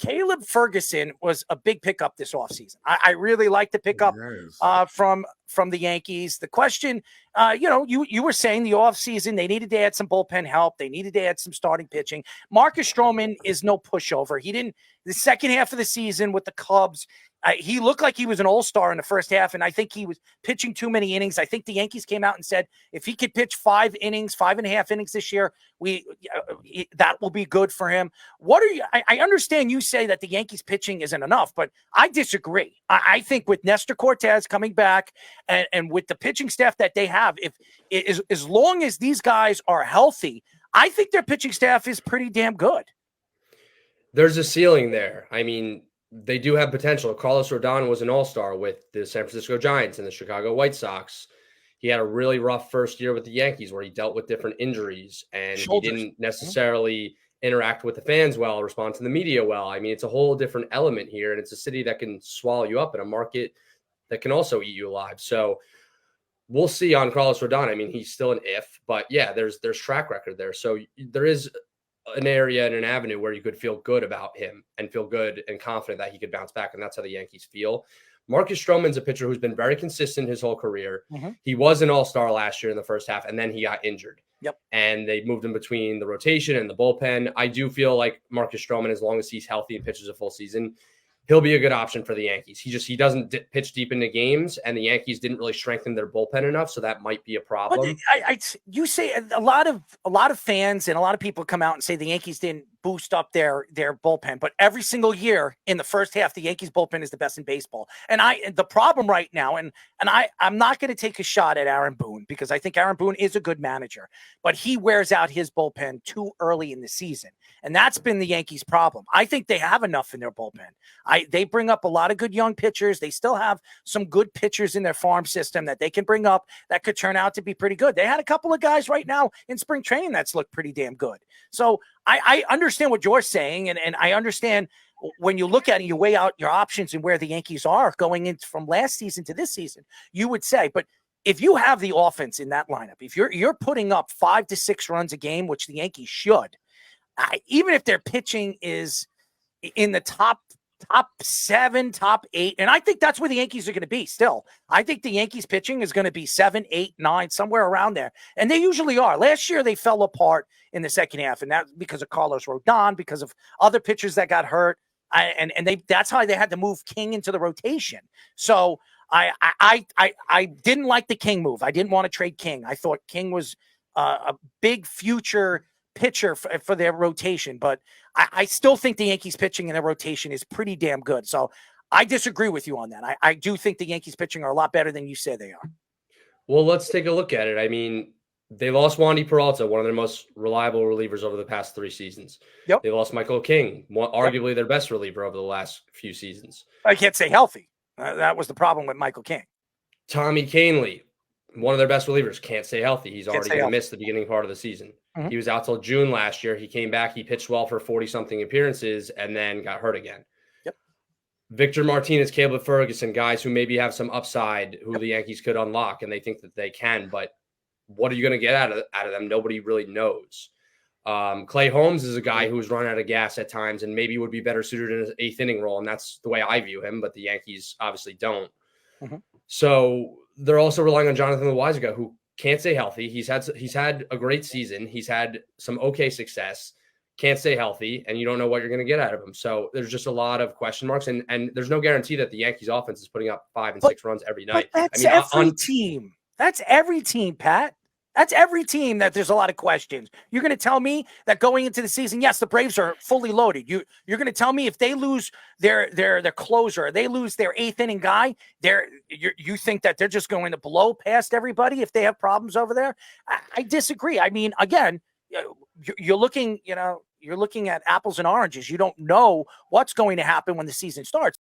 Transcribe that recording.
Caleb Ferguson was a big pickup this offseason. I really like the pickup from the Yankees. The question, you were saying the offseason, they needed to add some bullpen help. They needed to add some starting pitching. Marcus Stroman is no pushover. The second half of the season with the Cubs, he looked like he was an all-star in the first half, and I think he was pitching too many innings. I think the Yankees came out and said, if he could pitch 5.5 innings this year, that will be good for him. I understand you say that the Yankees pitching isn't enough, but I disagree. I think with Nestor Cortez coming back and with the pitching staff that they have, as long as these guys are healthy, I think their pitching staff is pretty damn good. There's a ceiling there. I mean, they do have potential. Carlos Rodon was an all-star with the San Francisco Giants and the Chicago White Sox. He had a really rough first year with the Yankees where he dealt with different injuries and he didn't necessarily interact with the fans well, respond to the media well. I mean, it's a whole different element here, and it's a city that can swallow you up in a market that can also eat you alive. So we'll see on Carlos Rodon. I mean, he's still an if, but yeah, there's track record there. So there is an area and an avenue where you could feel good about him and feel good and confident that he could bounce back. And that's how the Yankees feel. Marcus Stroman's a pitcher who's been very consistent his whole career. Mm-hmm. He was an all-star last year in the first half, and then he got injured. Yep. And they moved him between the rotation and the bullpen. I do feel like Marcus Stroman, as long as he's healthy and pitches a full season, he'll be a good option for the Yankees. He doesn't pitch deep into games, and the Yankees didn't really strengthen their bullpen enough, so that might be a problem. You say a lot of fans and a lot of people come out and say the Yankees didn't boost up their bullpen, but every single year in the first half, the Yankees bullpen is the best in baseball. And the problem right now, and I'm not going to take a shot at Aaron Boone because I think Aaron Boone is a good manager, but he wears out his bullpen too early in the season. And that's been the Yankees' problem. I think they have enough in their bullpen. They bring up a lot of good young pitchers. They still have some good pitchers in their farm system that they can bring up that could turn out to be pretty good. They had a couple of guys right now in spring training that's looked pretty damn good. So I understand what you're saying, and I understand when you look at it, you weigh out your options and where the Yankees are going in from last season to this season, you would say, but if you have the offense in that lineup, if you're putting up 5 to 6 runs a game, which the Yankees should, even if their pitching is in the top 7, top 8, and I think that's where the Yankees are going to be still. I think the Yankees pitching is going to be 7, 8, 9, somewhere around there. And they usually are. Last year, they fell apart in the second half, and that's because of Carlos Rodon, because of other pitchers that got hurt. That's how they had to move King into the rotation. So I didn't like the King move. I didn't want to trade King. I thought King was a big future pitcher for their rotation, but I still think the Yankees pitching in their rotation is pretty damn good. So I disagree with you on that. I do think the Yankees pitching are a lot better than you say they are. Well, let's take a look at it. I mean, they lost Wandy Peralta, one of their most reliable relievers over the past 3 seasons. Yep. They lost Michael King, arguably their best reliever over the last few seasons. I can't say healthy. That was the problem with Michael King. Tommy Kahnle, one of their best relievers, can't stay healthy. He's already going to miss the beginning part of the season. Mm-hmm. He was out till June last year. He came back. He pitched well for 40-something appearances and then got hurt again. Yep. Victor Martinez, Caleb Ferguson, guys who maybe have some upside who the Yankees could unlock, and they think that they can, but what are you going to get out of them? Nobody really knows. Clay Holmes is a guy who's run out of gas at times and maybe would be better suited in an 8th inning role, and that's the way I view him, but the Yankees obviously don't. Mm-hmm. So they're also relying on Jonathan Loaisiga, who can't stay healthy. He's had a great season. He's had some okay success, can't stay healthy, and you don't know what you're going to get out of him. So there's just a lot of question marks, and there's no guarantee that the Yankees offense is putting up 5 and 6 runs every night. But that's every team. That's every team, Pat. That's every team that there's a lot of questions. You're going to tell me that going into the season, yes, the Braves are fully loaded. You're going to tell me if they lose their closer, they lose their 8th inning guy, you think that they're just going to blow past everybody if they have problems over there? I disagree. I mean, again, you're looking at apples and oranges. You don't know what's going to happen when the season starts.